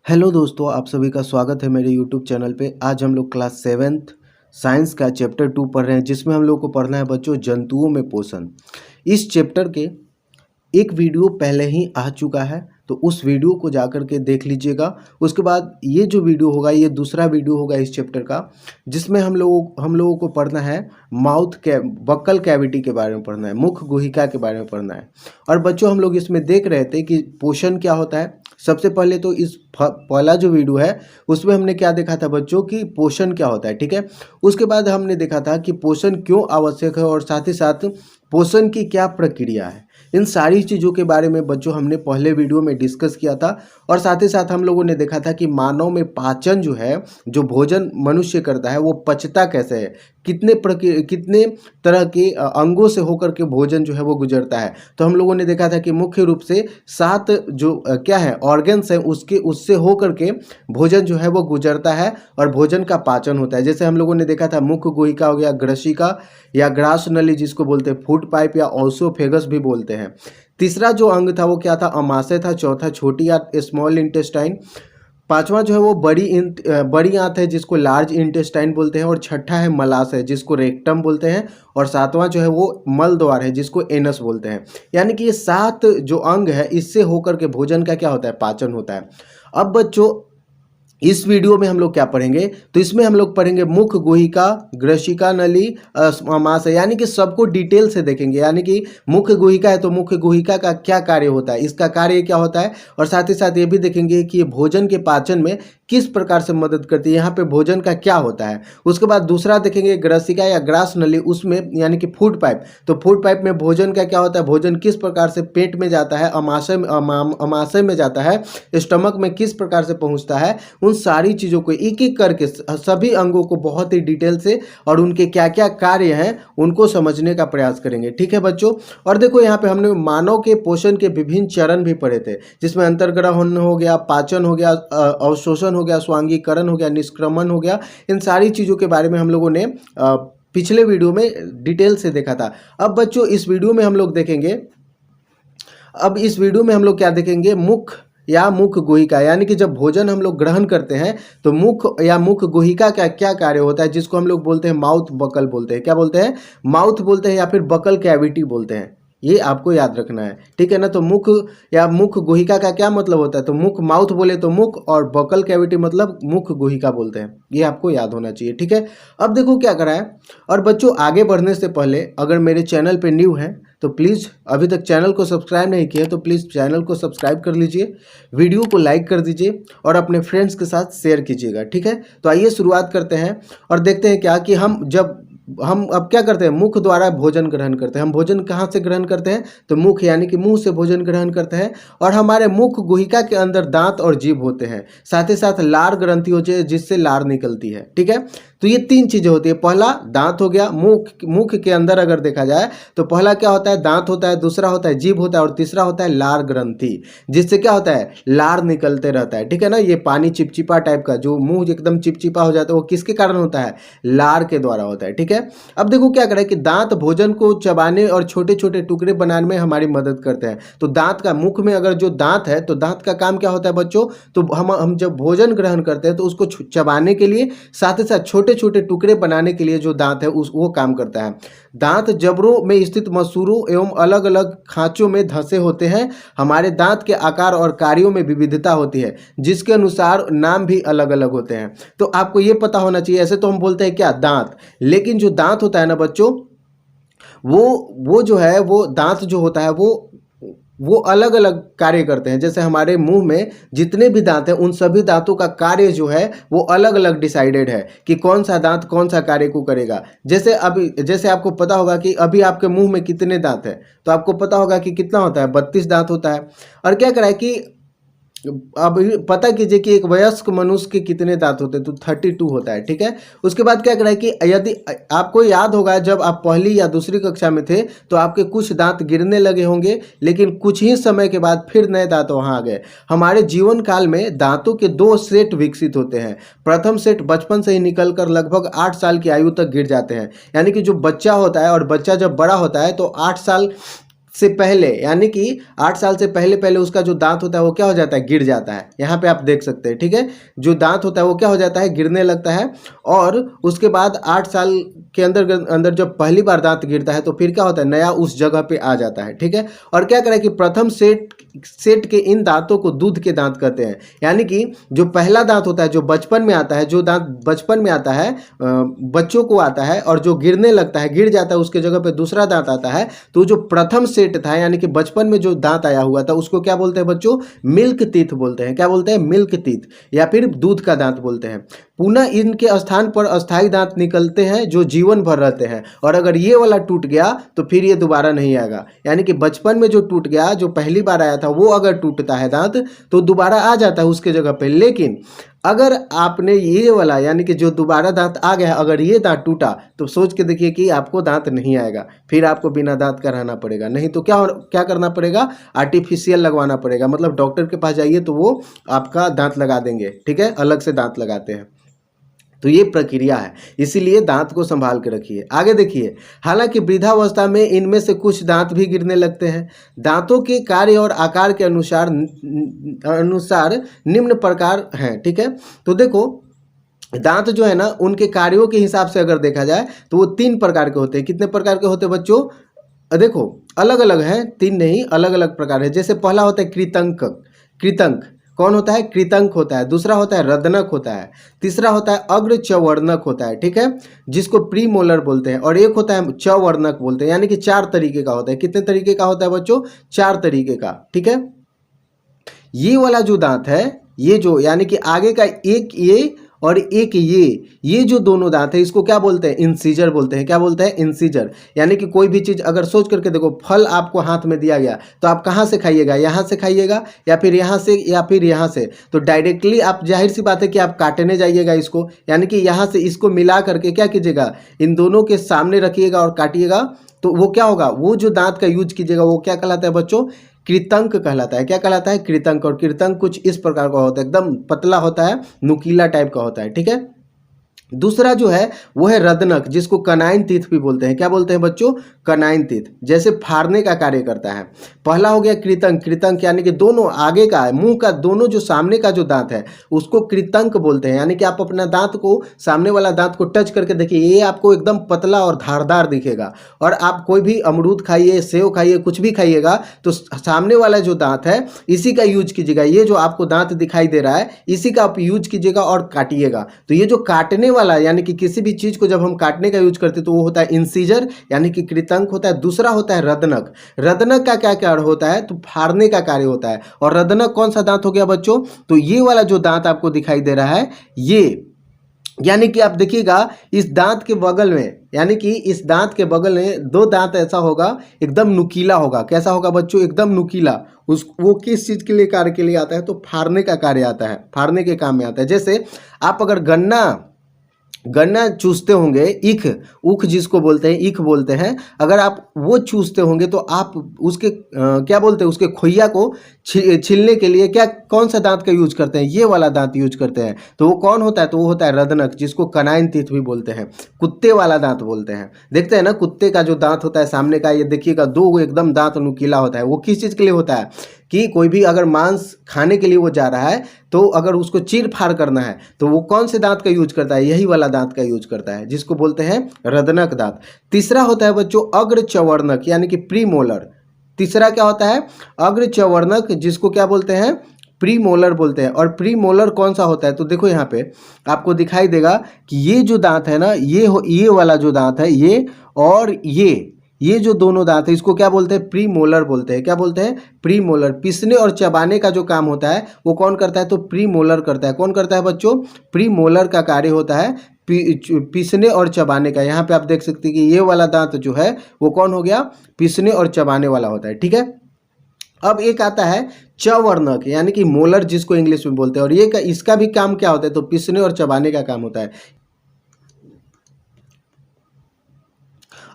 Hello दोस्तों, आप सभी का स्वागत है मेरे यूट्यूब चैनल पे। आज हम लोग क्लास 7th साइंस का चैप्टर 2 पढ़ रहे हैं, जिसमें हम लोग को पढ़ना है बच्चों जंतुओं में पोषण। इस चैप्टर के एक वीडियो पहले ही आ चुका है, तो उस वीडियो को जाकर के देख लीजिएगा। उसके बाद ये जो वीडियो होगा, ये दूसरा वीडियो होगा इस चैप्टर का, जिसमें हम लोगों को पढ़ना है बक्कल कैविटी के बारे में पढ़ना है, मुख गुहिका के बारे में पढ़ना है। और बच्चों हम लोग इसमें देख रहे थे कि पोषण क्या होता है। सबसे पहले तो इस पहला जो वीडियो है उसमें हमने क्या देखा था बच्चों कि पोषण क्या होता है, ठीक है। उसके बाद हमने देखा था कि पोषण क्यों आवश्यक है और साथ ही साथ पोषण की क्या प्रक्रिया है। इन सारी चीज़ों के बारे में बच्चों हमने पहले वीडियो में डिस्कस किया था। और साथ ही साथ हम लोगों ने देखा था कि मानव में पाचन जो है, जो भोजन मनुष्य करता है, वो पचता कैसे है, कितने तरह के अंगों से होकर के भोजन जो है वो गुजरता है। तो हम लोगों ने देखा था कि मुख्य रूप से 7 जो क्या है ऑर्गन्स हैं, उससे होकर के भोजन जो है वो गुजरता है और भोजन का पाचन होता है। जैसे हम लोगों ने देखा था मुख गुहिका हो गया, ग्रसिका या ग्रास नली जिसको बोलते हैं, फूड पाइप या ओसोफेगस भी बोलते हैं। तीसरा जो अंग था वो क्या था, अमाशय था। चौथा छोटी आंत स्मॉल इंटेस्टाइन। पांचवा जो है वो बड़ी आंत है जिसको लार्ज इंटेस्टाइन बोलते हैं। और छठा है मलाशय जिसको रेक्टम बोलते हैं। और सातवां जो है वो मल द्वार है जिसको एनस बोलते हैं। यानी कि ये 7 जो अंग है, इससे होकर के भोजन का क्या होता है, पाचन होता है। अब बच्चों इस वीडियो में हम लोग क्या पढ़ेंगे, तो इसमें हम लोग पढ़ेंगे मुख गुहिका, ग्रसिका नली, अमाशय, यानी कि सबको डिटेल से देखेंगे। यानी कि मुख गुहिका है तो मुख गुहिका का क्या कार्य होता है, इसका कार्य क्या होता है। और साथ ही साथ ये भी देखेंगे कि ये भोजन के पाचन में किस प्रकार से मदद करती है, यहाँ पे भोजन का क्या होता है। उसके बाद दूसरा देखेंगे ग्रसिका या ग्रास नली, उसमें यानी कि फूड पाइप। तो फूड पाइप में भोजन का क्या होता है, भोजन किस प्रकार से पेट में जाता है, अमाशय में जाता है, स्टमक में किस प्रकार से पहुँचता है। उन सारी चीज़ों को एक एक करके सभी अंगों को बहुत ही डिटेल से और उनके क्या क्या कार्य हैं उनको समझने का प्रयास करेंगे, ठीक है बच्चों। और देखो यहाँ पे हमने मानव के पोषण के विभिन्न चरण भी पढ़े थे, जिसमें अंतर्ग्रहण हो गया, पाचन हो गया, अवशोषण हो गया, स्वांगीकरण हो गया, निष्क्रमण हो गया। इन सारी चीज़ों के बारे में हम लोगों ने पिछले वीडियो में डिटेल से देखा था। अब बच्चों इस वीडियो में हम लोग देखेंगे, अब इस वीडियो में हम लोग क्या देखेंगे, मुख गुहिका, यानी कि जब भोजन हम लोग ग्रहण करते हैं तो मुख या मुख गुहिका का क्या कार्य होता है, जिसको हम लोग बोलते हैं माउथ बकल बोलते हैं। क्या बोलते हैं, माउथ बोलते हैं या फिर बकल कैविटी बोलते हैं। ये आपको याद रखना है, ठीक है ना। तो मुख या मुख गुहिका का क्या मतलब होता है, तो मुख माउथ बोले तो मुख, और बकल कैविटी मतलब मुख गुहिका बोलते हैं। ये आपको याद होना चाहिए, ठीक है। अब देखो क्या करा है। और बच्चों आगे बढ़ने से पहले अगर मेरे चैनल पे न्यू है तो प्लीज़, अभी तक चैनल को सब्सक्राइब नहीं किया तो प्लीज़ चैनल को सब्सक्राइब कर लीजिए, वीडियो को लाइक कर दीजिए और अपने फ्रेंड्स के साथ शेयर कीजिएगा, ठीक है। तो आइए शुरुआत करते हैं और देखते हैं क्या कि हम अब क्या करते हैं, मुख द्वारा भोजन ग्रहण करते हैं। हम भोजन कहाँ से ग्रहण करते हैं, तो मुख यानी कि मुंह से भोजन ग्रहण करते हैं। और हमारे मुख गुहिका के अंदर दांत और जीभ होते हैं, साथ ही साथ लार ग्रंथि होती है जिससे लार निकलती है, ठीक है। तो ये 3 चीज़ें होती है। पहला दांत हो गया, मुख के अंदर अगर देखा जाए तो पहला क्या होता है, दांत होता है, दूसरा होता है जीभ होता है, और तीसरा होता है लार ग्रंथि, जिससे क्या होता है, लार निकलते रहता है, ठीक है ना। ये पानी चिपचिपा टाइप का, जो मुंह एकदम चिपचिपा हो जाता है, वो किसके कारण होता है, लार के द्वारा होता है, ठीक है। अब देखो क्या करें कि दांत भोजन को चबाने और छोटे छोटे टुकड़े बनाने में हमारी मदद करते हैं। तो दांत का, मुख में अगर जो दांत है तो दांत का काम क्या होता है बच्चों, तो हम जब भोजन ग्रहण करते हैं तो उसको चबाने के लिए, साथ ही साथ छोटे छोटे टुकड़े बनाने के लिए जो दांत है वो काम करता है। दांत जबड़ों में स्थित मसूरों एवं अलग अलग खांचों में धंसे होते हैं। हमारे दांत के आकार और कार्यों में विविधता होती है, जिसके अनुसार नाम भी अलग अलग होते हैं। तो आपको ये पता होना चाहिए, ऐसे तो हम बोलते हैं क्या, दांत, लेकिन जो दांत होता है ना बच्चों, वो जो है, वो दांत जो होता है वो अलग अलग कार्य करते हैं। जैसे हमारे मुंह में जितने भी दांत हैं उन सभी दांतों का कार्य जो है वो अलग अलग डिसाइडेड है कि कौन सा दांत कौन सा कार्य को करेगा। जैसे आपको पता होगा कि अभी आपके मुंह में कितने दांत हैं, तो आपको पता होगा कि कितना होता है, 32 दांत होता है। और क्या करा है कि अब पता कीजिए कि एक वयस्क मनुष्य के कितने दांत होते हैं, तो 32 होता है, ठीक है। उसके बाद क्या करा है कि यदि आपको याद होगा जब आप पहली या दूसरी कक्षा में थे तो आपके कुछ दांत गिरने लगे होंगे, लेकिन कुछ ही समय के बाद फिर नए दांत वहां आ गए। हमारे जीवन काल में दांतों के 2 सेट विकसित होते हैं। प्रथम सेट बचपन से ही निकलकर लगभग 8 साल की आयु तक गिर जाते हैं। यानी कि जो बच्चा होता है और बच्चा जब बड़ा होता है तो 8 साल से पहले, यानी कि 8 साल से पहले पहले उसका जो दांत होता है वो क्या हो जाता है, गिर जाता है। यहाँ पे आप देख सकते हैं, ठीक है। जो दांत होता है वो क्या हो जाता है, गिरने लगता है। और उसके बाद 8 साल के अंदर अंदर जब पहली बार दांत गिरता है तो फिर क्या होता है, नया उस जगह पे आ जाता है, ठीक है। और क्या करें कि प्रथम सेट के इन दांतों को दूध के दांत कहते हैं। यानी कि जो पहला दांत होता है जो बचपन में आता है, जो दांत बचपन में आता है बच्चों को आता है, और जो गिरने लगता है, गिर जाता है, उसके जगह पे दूसरा दांत आता है, तो जो प्रथम सेट था यानी कि बचपन में जो दांत आया हुआ था उसको क्या बोलते हैं बच्चों, मिल्क टीथ बोलते हैं। क्या बोलते हैं, मिल्क टीथ, या फिर दूध का दांत बोलते हैं। पुनः इनके स्थान पर अस्थायी दांत निकलते हैं जो जीवन भर रहते हैं। और अगर ये वाला टूट गया तो फिर ये दोबारा नहीं आएगा। यानी कि बचपन में जो टूट गया, जो पहली बार आया था, वो अगर टूटता है दांत तो दोबारा आ जाता है उसके जगह पे। लेकिन अगर आपने ये वाला यानी कि जो दोबारा दांत आ गया, अगर ये दांत टूटा तो सोच के देखिए कि आपको दांत नहीं आएगा, फिर आपको बिना दांत का रहना पड़ेगा। नहीं तो क्या करना पड़ेगा, आर्टिफिशियल लगवाना पड़ेगा। मतलब डॉक्टर के पास जाइए तो वो आपका दांत लगा देंगे, ठीक है, अलग से दांत लगाते हैं। तो ये प्रक्रिया है, इसीलिए दांत को संभाल के रखिए। आगे देखिए, हालांकि वृद्धावस्था में इनमें से कुछ दांत भी गिरने लगते हैं। दांतों के कार्य और आकार के अनुसार निम्न प्रकार हैं, ठीक है। तो देखो, दांत जो है ना, उनके कार्यों के हिसाब से अगर देखा जाए तो वो 3 प्रकार के होते हैं। कितने प्रकार के होते हैं बच्चों, देखो अलग अलग हैं, 3 नहीं, अलग अलग प्रकार है। जैसे पहला होता है कृतंक। कृतंक कौन होता है, कृतंक होता है। दूसरा होता है रदनक होता है। तीसरा होता है अग्र चवर्णक होता है, ठीक है, जिसको प्री मोलर बोलते हैं। और एक होता है चवर्णक बोलते हैं, यानी कि 4 तरीके का होता है। कितने तरीके का होता है बच्चों, 4 तरीके का, ठीक है। ये वाला जो दांत है, ये जो यानी कि आगे का एक ये और एक ये जो दोनों दांत है, इसको क्या बोलते हैं, इंसीजर बोलते हैं। क्या बोलते हैं, इंसीजर। यानी कि कोई भी चीज़ अगर सोच करके देखो, फल आपको हाथ में दिया गया तो आप कहाँ से खाइएगा, यहाँ से खाइएगा या फिर यहाँ से या फिर यहाँ से। तो डायरेक्टली आप, जाहिर सी बात है कि आप काटने जाइएगा इसको, यानी कि यहाँ से इसको मिला करके क्या कीजिएगा, इन दोनों के सामने रखिएगा और काटिएगा। तो वो क्या होगा, वो जो दांत का यूज कीजिएगा वो क्या कहलाता है बच्चों, कृतंक कहलाता है। क्या कहलाता है, कृतंक। और कृतंक कुछ इस प्रकार का होता है, एकदम पतला होता है, नुकीला टाइप का होता है, ठीक है। दूसरा जो है वो है रदनक, जिसको कनाइन तीथ भी बोलते हैं। क्या बोलते हैं बच्चों, कनाइन तीथ, जैसे फाड़ने का कार्य करता है। पहला हो गया कृतंक। कृतंक यानी कि दोनों आगे का, मुंह का दोनों जो सामने का जो दांत है उसको कृतंक बोलते हैं। यानी कि आप अपना दांत को, सामने वाला दांत को टच करके देखिए, ये आपको एकदम पतला और धारदार दिखेगा। और आप कोई भी अमरूद खाइए, सेव खाइए, कुछ भी खाइएगा तो सामने वाला जो दांत है इसी का यूज कीजिएगा। ये जो आपको दांत दिखाई दे रहा है इसी का आप यूज कीजिएगा और काटिएगा। तो ये जो काटने वाला, यानी कि किसी भी चीज को जब हम काटने का यूज करते हैं तो वो होता है इंसीजर, यानी कि कृतंक होता है। दूसरा होता है रदनक। रदनक का क्या कार्य होता है, तो फाड़ने का कार्य होता है। और रदनक कौन सा दांत हो गया बच्चों, तो ये वाला जो दांत आपको दिखाई दे रहा है ये, यानी कि आप देखिएगा इस दांत के बगल में, यानी कि इस दांत के बगल में 2 दांत ऐसा होगा, एकदम नुकीला होगा। कैसा होगा बच्चों, एकदम नुकीला। वो किस चीज के लिए, कार्य के लिए आता है, तो फाड़ने का कार्य आता है, फाड़ने के काम में आता है। जैसे आप अगर गन्ना चूसते होंगे, ऊख जिसको बोलते हैं, ईख बोलते हैं, अगर आप वो चूसते होंगे तो आप उसके क्या बोलते हैं, उसके खोइया को छीलने के लिए कौन सा दांत का यूज करते हैं, ये वाला दांत यूज करते हैं। तो वो कौन होता है, तो वो होता है रदनक, जिसको कनाइन तीथ भी बोलते हैं, कुत्ते वाला दांत बोलते हैं। देखते हैं ना, कुत्ते का जो दांत होता है सामने का, ये देखिएगा 2 एकदम दांत नुकीला होता है। वो किस चीज़ के लिए होता है, कि कोई भी अगर मांस खाने के लिए वो जा रहा है तो अगर उसको चीर फाड़ करना है तो वो कौन से दांत का यूज करता है, यही वाला दांत का यूज करता है, जिसको बोलते हैं रदनक दांत। तीसरा होता है बच्चों अग्र चवर्णक, यानी कि प्री मोलर। तीसरा क्या होता है, अग्र चवर्णक, जिसको क्या बोलते हैं, प्री मोलर बोलते हैं। और प्री मोलर कौन सा होता है, तो देखो यहाँ पे आपको दिखाई देगा कि ये जो दांत है ना, ये वाला जो दांत है, ये और ये जो दोनों दांत है इसको क्या बोलते हैं, प्री मोलर बोलते हैं। क्या बोलते हैं, प्री मोलर। पीसने और चबाने का जो काम होता है वो कौन करता है, तो प्री मोलर करता है। कौन करता है बच्चों, प्री मोलर का कार्य होता है पीसने और चबाने का। यहाँ पे आप देख सकते हैं कि ये वाला दांत जो है वो कौन हो गया, पीसने और चबाने वाला होता है, ठीक है। अब एक आता है चवर्णक, यानी कि मोलर, जिसको इंग्लिश में बोलते हैं। और ये इसका भी काम क्या होता है, तो पीसने और चबाने का काम होता है।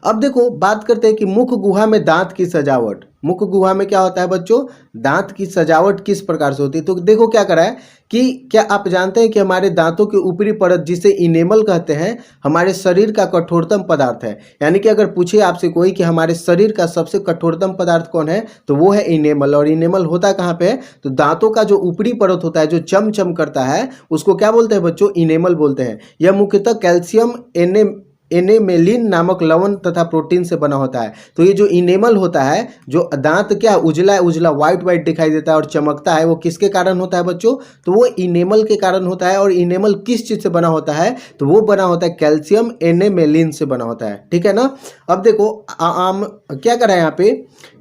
अब देखो बात करते हैं कि मुख गुहा में दांत की सजावट। मुख गुहा में क्या होता है बच्चों, दांत की सजावट किस प्रकार से होती है। तो देखो क्या करा है कि क्या आप जानते हैं कि हमारे दांतों की ऊपरी परत जिसे इनेमल कहते हैं हमारे शरीर का कठोरतम पदार्थ है। यानी कि अगर पूछे आपसे कोई कि हमारे शरीर का सबसे कठोरतम पदार्थ कौन है तो वो है इनेमल। और इनेमल होता कहाँ पे है, तो दांतों का जो ऊपरी परत होता है जो चम चम करता है उसको क्या बोलते हैं बच्चों, इनेमल बोलते हैं। यह मुख्यतः कैल्शियम एनेमेलिन नामक लवण तथा प्रोटीन से बना होता है। तो ये जो इनेमल होता है, जो दांत क्या उजला उजला व्हाइट व्हाइट दिखाई देता है और चमकता है, वो किसके कारण होता है बच्चों, तो वो इनेमल के कारण होता है। और इनेमल किस चीज से बना होता है, तो वो बना होता है कैल्शियम एनेमेलिन से बना होता है, ठीक है ना। अब देखो आम क्या करा है यहाँ पे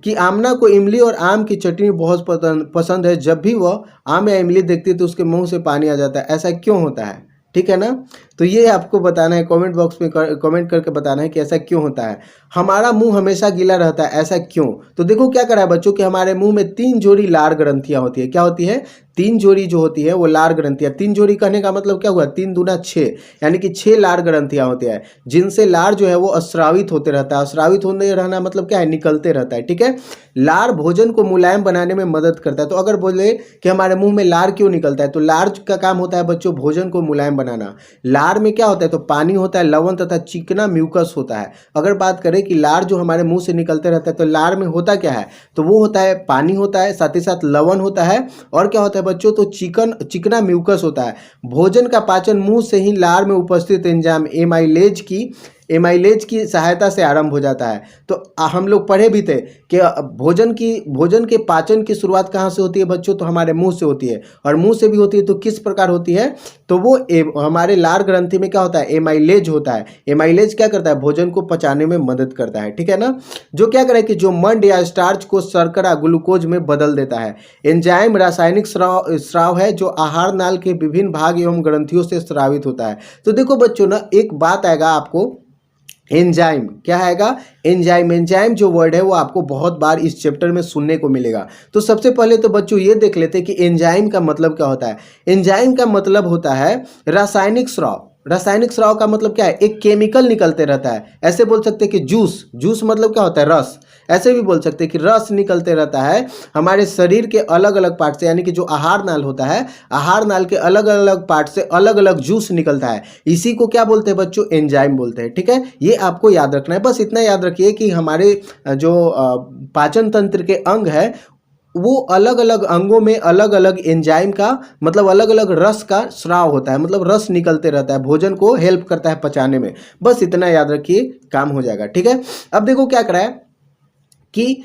कि आमना को इमली और आम की चटनी बहुत पसंद है। जब भी वह आम या इमली देखती है तो उसके मुंह से पानी आ जाता है, ऐसा क्यों होता है, ठीक है ना। तो ये आपको बताना है, कमेंट बॉक्स में कमेंट करके बताना है कि ऐसा क्यों होता है। हमारा मुंह हमेशा गीला रहता है, ऐसा क्यों। तो देखो क्या करा है बच्चों कि हमारे मुंह में 3 जोड़ी लार ग्रंथियां होती है। क्या होती है, 3 जोड़ी जो होती है वो लार ग्रंथियां। 3 जोड़ी कहने का मतलब क्या हुआ, 3 दूना 6, यानी कि 6 लार ग्रंथियां होती है जिनसे लार जो है वो अस्रावित होते रहता है। अस्रावित होने रहना मतलब क्या है, निकलते रहता है, ठीक है। लार भोजन को मुलायम बनाने में मदद करता है। तो अगर बोले कि हमारे मुंह में लार क्यों निकलता है, तो लार का काम होता है बच्चों भोजन को मुलायम बनाना। लार में क्या होता है, तो पानी होता है, लवण तथा चिकना म्यूकस होता है। अगर बात करें कि लार जो हमारे मुंह से निकलते रहता है तो लार में होता क्या है, तो वो होता है पानी होता है, साथ ही साथ लवण होता है, और क्या होता है बच्चों, तो चिकना म्यूकस होता है। भोजन का पाचन मुंह से ही लार में उपस्थित एंजाइम एमाइलेज की सहायता से आरंभ हो जाता है। तो हम लोग पढ़े भी थे कि भोजन के पाचन की शुरुआत कहाँ से होती है बच्चों, तो हमारे मुंह से होती है। और मुंह से भी होती है तो किस प्रकार होती है, तो वो हमारे लार ग्रंथि में क्या होता है, एमाइलेज होता है। एमाइलेज क्या करता है, भोजन को पचाने में मदद करता है, ठीक है ना। जो क्या करे कि जो मंड या स्टार्च को शर्करा ग्लूकोज में बदल देता है। एंजाइम रासायनिक स्राव है जो आहार नाल के विभिन्न भाग एवं ग्रंथियों से स्रावित होता है। तो देखो बच्चों ना, एक बात आएगा आपको, एंजाइम क्या आएगा, एंजाइम जो वर्ड है वो आपको बहुत बार इस चैप्टर में सुनने को मिलेगा। तो सबसे पहले तो बच्चों ये देख लेते हैं कि एंजाइम का मतलब क्या होता है। एंजाइम का मतलब होता है रासायनिक स्राव। रासायनिक स्राव का मतलब क्या है, एक केमिकल निकलते रहता है। ऐसे बोल सकते हैं कि जूस मतलब क्या होता है, रस। ऐसे भी बोल सकते हैं कि रस निकलते रहता है हमारे शरीर के अलग अलग पार्ट से, यानी कि जो आहार नाल होता है, आहार नाल के अलग अलग पार्ट से अलग अलग जूस निकलता है। इसी को क्या बोलते हैं बच्चों, एंजाइम बोलते हैं, ठीक है। ये आपको याद रखना है। बस इतना याद रखिए कि हमारे जो पाचन तंत्र के अंग है वो अलग अलग अंगों में अलग अलग एंजाइम का मतलब अलग अलग रस का स्राव होता है, मतलब रस निकलते रहता है, भोजन को हेल्प करता है पचाने में। बस इतना याद रखिए, काम हो जाएगा, ठीक है। अब देखो क्या करा है कि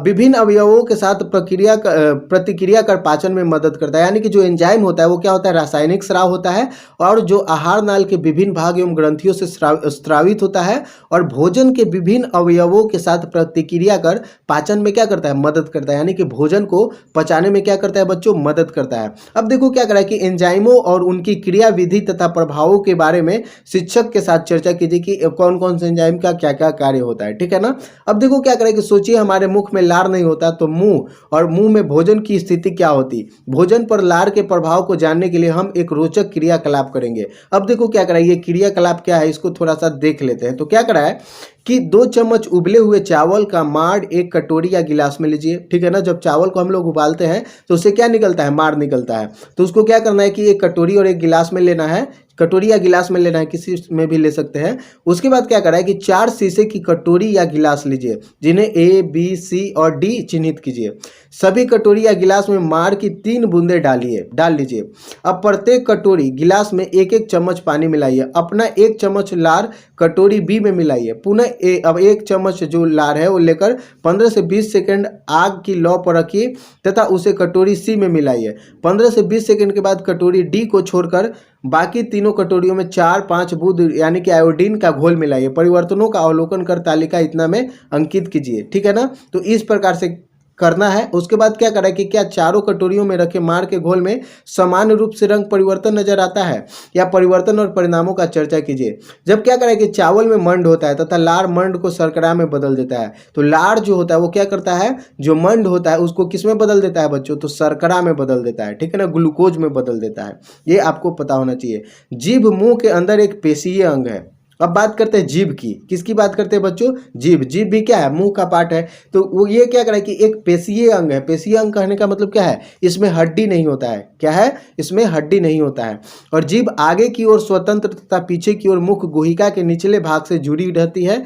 विभिन्न अवयवों के साथ प्रतिक्रिया कर पाचन में मदद करता है। यानी कि जो एंजाइम होता है वो क्या होता है, रासायनिक स्राव होता है, और जो आहार नाल के विभिन्न भाग एवं ग्रंथियों से स्रावित होता है, और भोजन के विभिन्न अवयवों के साथ प्रतिक्रिया कर पाचन में क्या करता है, मदद करता है। यानी कि भोजन को पचाने में क्या करता है बच्चों, मदद करता है। अब देखो क्या करा है कि एंजाइमों और उनकी क्रिया विधि तथा प्रभावों के बारे में शिक्षक के साथ चर्चा कीजिए कि कौन कौन से एंजाइम का क्या क्या कार्य होता है, ठीक है ना। अब देखो क्या करें कि सोचिए हमारे मुख में लार नहीं होता तो मुंह में भोजन की स्थिति क्या होती। भोजन पर लार के प्रभाव को जानने के लिए हम एक रोचक क्रियाकलाप करेंगे। अब देखो क्या करा है, ये क्रियाकलाप क्या है इसको थोड़ा सा देख लेते हैं। तो क्या करा है कि 2 चम्मच उबले हुए चावल का माड़ एक कटोरी या गिलास में लीजिए, ठीक है ना। जब चावल को हम लोग उबालते हैं तो उससे क्या निकलता है, माड़ निकलता है। तो उसको क्या करना है कि एक कटोरी और एक गिलास में लेना है, कटोरी या गिलास में लेना है, किसी में भी ले सकते हैं। उसके बाद क्या करा है कि 4 शीशे की कटोरी या गिलास लीजिए जिन्हें A, B, C और D चिन्हित कीजिए। सभी कटोरी या गिलास में माड़ की 3 बूंदे डाल लीजिए। अब प्रत्येक कटोरी गिलास में 1-1 चम्मच पानी मिलाइए। अपना 1 चम्मच लार कटोरी B में मिलाइए। पुनः अब 1 चम्मच जो लार है वो लेकर 15 से 20 सेकंड आग की लौ पर रखिए तथा उसे कटोरी C में मिलाइए। 15 से 20 सेकंड के बाद कटोरी D को छोड़कर बाकी तीनों कटोरियों में 4-5 बूंद यानी कि आयोडीन का घोल मिलाइए। परिवर्तनों का अवलोकन कर तालिका इतना में अंकित कीजिए, ठीक है ना। तो इस प्रकार से करना है। उसके बाद क्या करें कि क्या चारों कटोरियों में रखे माड़ के घोल में समान रूप से रंग परिवर्तन नजर आता है, या परिवर्तन और परिणामों का चर्चा कीजिए। जब क्या करें कि चावल में मंड होता है तथा लार मंड को शर्करा में बदल देता है, तो लार जो होता है वो क्या करता है, जो मंड होता है उसको किस में बदल देता है बच्चों, तो शर्करा में बदल देता है, ठीक है ना, ग्लूकोज में बदल देता है। ये आपको पता होना चाहिए। जीभ मुंह के अंदर एक पेशीय अंग है, अब बात करते हैं जीभ की। किसकी बात करते हैं बच्चों? जीभ। जीभ भी क्या है? मुंह का पार्ट है। तो वो ये क्या कर रहा है कि एक पेशीय अंग है। पेशीय अंग कहने का मतलब क्या है? इसमें हड्डी नहीं होता है। क्या है? इसमें हड्डी नहीं होता है। और जीभ आगे की ओर स्वतंत्र तथा पीछे की ओर मुख गुहिका के निचले भाग से जुड़ी रहती है।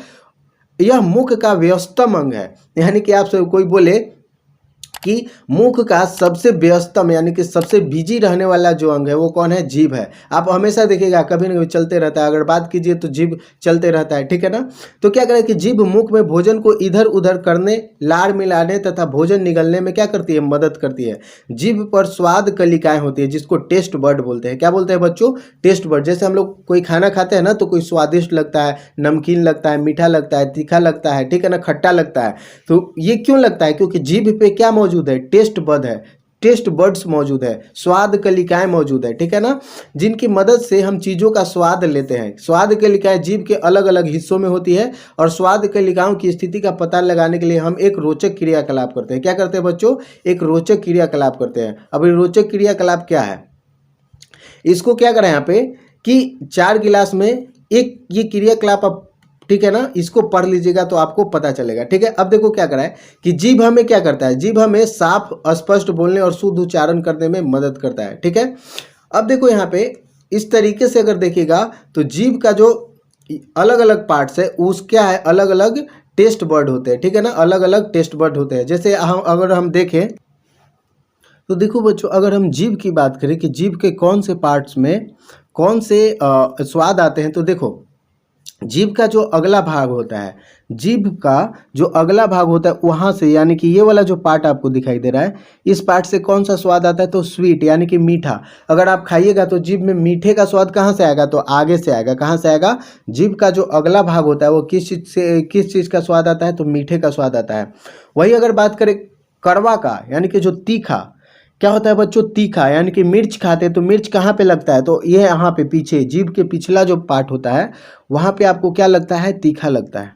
यह मुख का व्यस्तम अंग है। यानी कि आपसे कोई बोले कि मुख का सबसे व्यस्तम यानी कि सबसे बिजी रहने वाला जो अंग है वो कौन है? जीभ है। आप हमेशा देखिएगा कभी ना कभी चलते रहता है। अगर बात कीजिए तो जीभ चलते रहता है, ठीक है ना। तो क्या करें कि जीभ मुख में भोजन को इधर उधर करने, लार मिलाने तथा भोजन निगलने में क्या करती है? मदद करती है। जीभ पर स्वाद कलिकाएं होती है जिसको टेस्ट बर्ड बोलते हैं। क्या बोलते हैं बच्चों? Taste bud. जैसे हम लोग कोई खाना खाते हैं ना तो कोई स्वादिष्ट लगता है, नमकीन लगता है, मीठा लगता है, तीखा लगता है, ठीक है ना, खट्टा लगता है। तो ये क्यों लगता है? क्योंकि जीभ पे क्या मौजूद है? टेस्ट बर्ड है, टेस्ट बर्ड्स मौजूद है, स्वाद कलिकाएं मौजूद है, ठीक है ना, जिनकी मदद से हम चीज़ों का स्वाद लेते हैं। स्वाद कलिकाएं जीभ के अलग अलग हिस्सों में होती है और स्वाद कलिकाओं की स्थिति का पता लगाने के लिए हम एक रोचक क्रियाकलाप करते हैं। क्या करते हैं बच्चों? एक रोचक क्रियाकलाप करते हैं। अब ये रोचक क्रियाकलाप क्या है? इसको क्या करें यहाँ पे कि 4 गिलास में एक ये क्रियाकलाप आप, ठीक है ना, इसको पढ़ लीजिएगा तो आपको पता चलेगा, ठीक है। अब देखो क्या करा है कि जीभ हमें क्या करता है? जीभ हमें साफ स्पष्ट बोलने और शुद्ध उच्चारण करने में मदद करता है, ठीक है। अब देखो यहाँ पे इस तरीके से अगर देखिएगा तो जीभ का जो अलग अलग पार्ट्स है उस क्या है? अलग अलग टेस्ट बर्ड होते हैं, ठीक है ना, अलग अलग टेस्ट बर्ड होते हैं। जैसे अगर हम देखें तो देखो बच्चों, अगर हम जीभ की बात करें कि जीभ के कौन से पार्ट्स में कौन से स्वाद आते हैं, तो देखो जीभ का जो अगला भाग होता है, जीभ का जो अगला भाग होता है वहाँ से, यानी कि ये वाला जो पार्ट आपको दिखाई दे रहा है, इस पार्ट से कौन सा स्वाद आता है? तो स्वीट यानी कि मीठा। अगर आप खाइएगा तो जीभ में मीठे का स्वाद कहाँ से आएगा? तो आगे से आएगा। कहाँ से आएगा? जीभ का जो अगला भाग होता है वो किस चीज़ का स्वाद आता है? तो मीठे का स्वाद आता है। वही अगर बात करें कड़वा का, यानी कि जो तीखा, क्या होता है बच्चों? तीखा, यानी कि मिर्च खाते हैं तो मिर्च कहाँ पे लगता है? तो ये यहाँ पे पीछे जीभ के पिछला जो पार्ट होता है वहाँ पे आपको क्या लगता है? तीखा लगता है।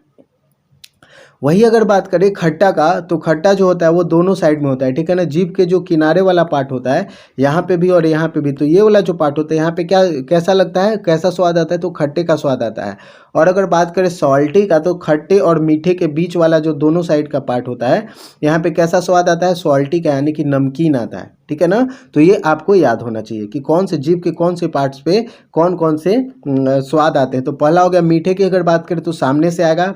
वही अगर बात करें खट्टा का, तो खट्टा जो होता है वो दोनों साइड में होता है, ठीक है ना। जीभ के जो किनारे वाला पार्ट होता है यहाँ पे भी और यहाँ पे भी, तो ये वाला जो पार्ट होता है यहाँ पे क्या कैसा लगता है? कैसा स्वाद आता है? तो खट्टे का स्वाद आता है। और अगर बात करें सॉल्टी का, तो खट्टे और मीठे के बीच वाला जो दोनों साइड का पार्ट होता है यहाँ पे कैसा स्वाद आता है? सॉल्टी का, यानी कि नमकीन आता है, ठीक है ना। तो ये आपको याद होना चाहिए कि कौन से जीभ के कौन से पार्ट्स पे कौन कौन से स्वाद आते हैं। तो पहला हो गया मीठे की, अगर बात करें तो सामने से आएगा।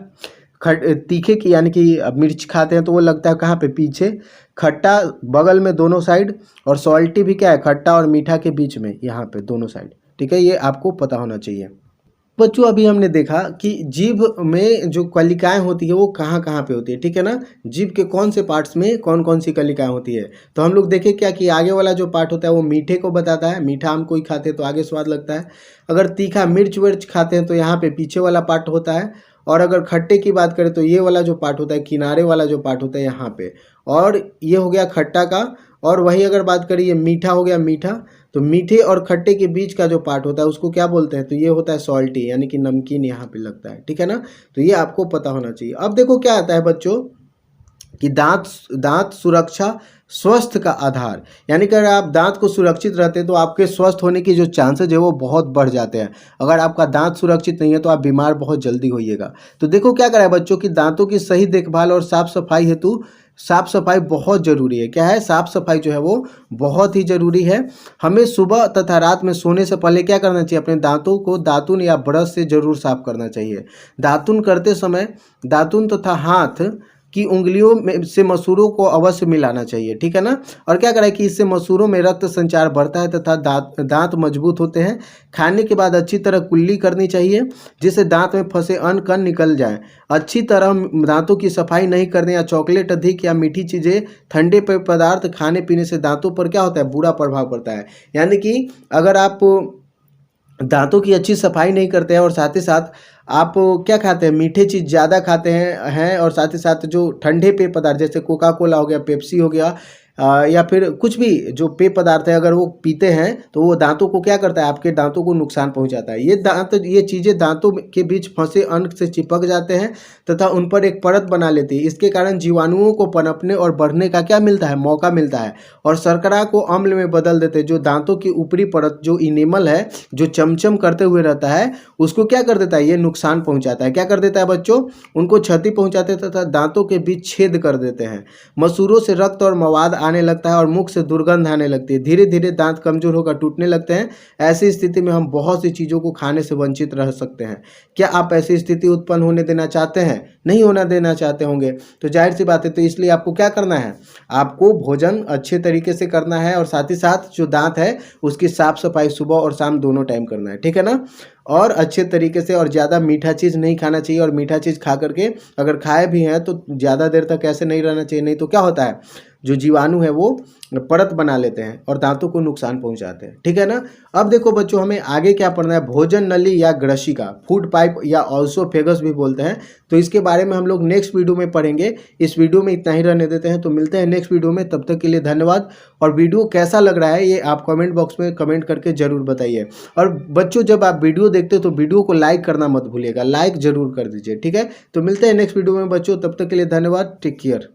तीखे की, यानी कि मिर्च खाते हैं तो वो लगता है कहाँ पे? पीछे। खट्टा बगल में दोनों साइड, और सॉल्टी भी क्या है? खट्टा और मीठा के बीच में, यहाँ पे दोनों साइड, ठीक है। ये आपको पता होना चाहिए। बच्चों अभी हमने देखा कि जीभ में जो कलिकाएं होती है वो कहाँ कहाँ पे होती है, ठीक है ना। जीभ के कौन से पार्ट्स में कौन कौन सी कलिकाएं होती है। तो हम लोग देखें क्या कि आगे वाला जो पार्ट होता है वो मीठे को बताता है। मीठा हम कोई खाते हैं तो आगे स्वाद लगता है। अगर तीखा मिर्च विर्च खाते हैं तो यहाँ पे पीछे वाला पार्ट होता है। और अगर खट्टे की बात करें तो ये वाला जो पार्ट होता है, किनारे वाला जो पार्ट होता है यहाँ पे। और ये हो गया खट्टा का। और वही अगर बात करें ये मीठा हो गया, मीठा। तो मीठे और खट्टे के बीच का जो पार्ट होता है उसको क्या बोलते हैं? तो ये होता है सॉल्टी, यानी कि नमकीन यहाँ पे लगता है, ठीक है ना। तो ये आपको पता होना चाहिए। अब देखो क्या आता है बच्चों कि दांत सुरक्षा स्वस्थ का आधार, यानी कि अगर आप दांत को सुरक्षित रहते हैं तो आपके स्वस्थ होने की जो चांसेज है वो बहुत बढ़ जाते हैं। अगर आपका दांत सुरक्षित नहीं है तो आप बीमार बहुत जल्दी होइएगा। तो देखो क्या करा है बच्चों की दांतों की सही देखभाल और साफ सफाई हेतु साफ सफाई बहुत ज़रूरी है। क्या है? साफ सफाई जो है वो बहुत ही ज़रूरी है। हमें सुबह तथा रात में सोने से पहले क्या करना चाहिए? अपने दांतों को दातुन या ब्रश से ज़रूर साफ करना चाहिए। दातुन करते समय दातुन तथा हाथ की उंगलियों में से मसूरों को अवश्य मिलाना चाहिए, ठीक है ना। और क्या करें कि इससे मसूरों में रक्त संचार बढ़ता है तथा दांत मजबूत होते हैं। खाने के बाद अच्छी तरह कुल्ली करनी चाहिए जिससे दांत में फंसे अन्न कण निकल जाएं। अच्छी तरह दांतों की सफाई नहीं करने या चॉकलेट अधिक या मीठी चीज़ें, ठंडे पेय पदार्थ खाने पीने से दांतों पर क्या होता है? बुरा प्रभाव पड़ता है। यानी कि अगर आप दांतों की अच्छी सफाई नहीं करते हैं और साथ ही साथ आप क्या खाते हैं? मीठे चीज़ ज़्यादा खाते हैं और साथ ही साथ जो ठंडे पेय पदार्थ जैसे कोका कोला हो गया, पेप्सी हो गया, या फिर कुछ भी जो पेय पदार्थ है अगर वो पीते हैं तो वो दांतों को क्या करता है, आपके दांतों को नुकसान पहुंचाता है। ये चीज़ें दांतों के बीच फंसे अन्न से चिपक जाते हैं तथा उन पर एक परत बना लेती है। इसके कारण जीवाणुओं को पनपने और बढ़ने का क्या मिलता है, मौका मिलता है और शर्करा को अम्ल में बदल देते हैं। जो दांतों की ऊपरी परत जो इनेमल है, जो चमचम करते हुए रहता है, उसको क्या कर देता है, ये नुकसान पहुंचाता है। क्या कर देता है बच्चों, उनको क्षति पहुंचाते हैं तथा दांतों के बीच छेद कर देते हैं। मसूरों से रक्त और मवाद आने लगता है और मुख से दुर्गंध आने लगती है। धीरे धीरे दांत कमजोर होकर टूटने लगते हैं। ऐसी स्थिति में हम बहुत सी चीज़ों को खाने से वंचित रह सकते हैं। क्या आप ऐसी स्थिति उत्पन्न होने देना चाहते हैं? नहीं होना देना चाहते होंगे, तो जाहिर सी बात है। तो इसलिए आपको क्या करना है, आपको भोजन अच्छे तरीके से करना है और साथ ही साथ जो दांत है उसकी साफ सफाई सुबह और शाम दोनों टाइम करना है, ठीक है ना। और अच्छे तरीके से, और ज़्यादा मीठा चीज़ नहीं खाना चाहिए। और मीठा चीज़ खा करके अगर खाए भी हैं तो ज़्यादा देर तक ऐसे नहीं रहना चाहिए, नहीं तो क्या होता है, जो जीवाणु है वो परत बना लेते हैं और दांतों को नुकसान पहुंचाते हैं, ठीक है ना। अब देखो बच्चों, हमें आगे क्या पढ़ना है, भोजन नली या ग्रशिका, फूड पाइप या ऑसोफेगस भी बोलते हैं। तो इसके बारे में हम लोग नेक्स्ट वीडियो में पढ़ेंगे। इस वीडियो में इतना ही रहने देते हैं, तो मिलते हैं नेक्स्ट वीडियो में। तब तक के लिए धन्यवाद। और वीडियो कैसा लग रहा है ये आप कमेंट बॉक्स में कमेंट करके जरूर बताइए। और बच्चों, जब आप वीडियो देखते हो तो वीडियो को लाइक करना मत भूलिएगा, लाइक जरूर कर दीजिए, ठीक है। तो मिलते हैं नेक्स्ट वीडियो में बच्चों, तब तक के लिए धन्यवाद, टेक केयर।